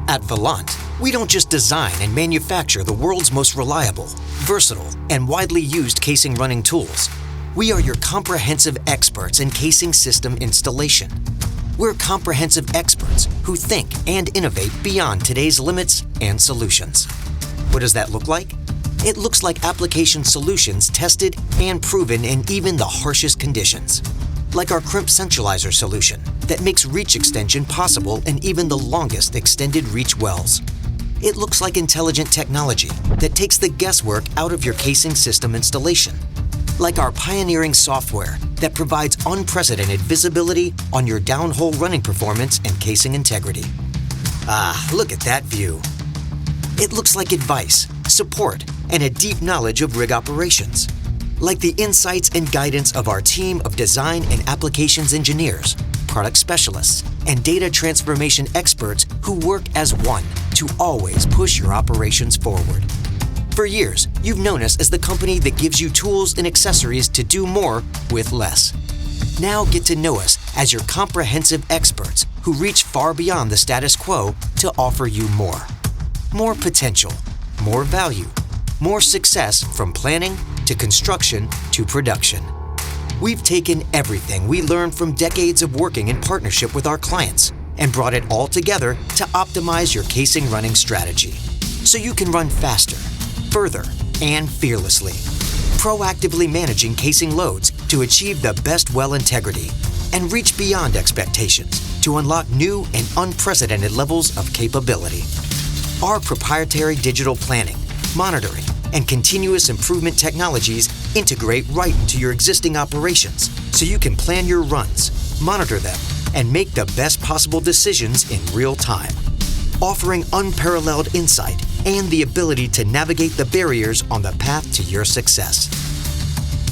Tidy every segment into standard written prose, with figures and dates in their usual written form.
At Volant, we don't just design and manufacture the world's most reliable, versatile, and widely used casing running tools. We are your comprehensive experts in casing system installation. We're comprehensive experts who think and innovate beyond today's limits and solutions. What does that look like? It looks like application solutions tested and proven in even the harshest conditions. Like our crimp centralizer solution that makes reach extension possible in even the longest extended reach wells. It looks like intelligent technology that takes the guesswork out of your casing system installation. Like our pioneering software that provides unprecedented visibility on your downhole running performance and casing integrity. Ah, look at that view. It looks like advice, support, and a deep knowledge of rig operations. Like the insights and guidance of our team of design and applications engineers, product specialists, and data transformation experts who work as one to always push your operations forward. For years, you've known us as the company that gives you tools and accessories to do more with less. Now get to know us as your comprehensive experts who reach far beyond the status quo to offer you more. More potential, more value, more success from planning to construction to production. We've taken everything we learned from decades of working in partnership with our clients and brought it all together to optimize your casing running strategy so you can run faster, further, and fearlessly, proactively managing casing loads to achieve the best well integrity and reach beyond expectations to unlock new and unprecedented levels of capability. Our proprietary digital planning, monitoring, and continuous improvement technologies integrate right into your existing operations so you can plan your runs, monitor them, and make the best possible decisions in real time, offering unparalleled insight and the ability to navigate the barriers on the path to your success.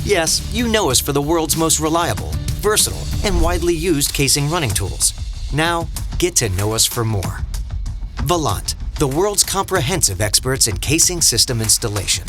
Yes, you know us for the world's most reliable, versatile, and widely used casing running tools. Now, get to know us for more. Volant, the world's comprehensive experts in casing system installation.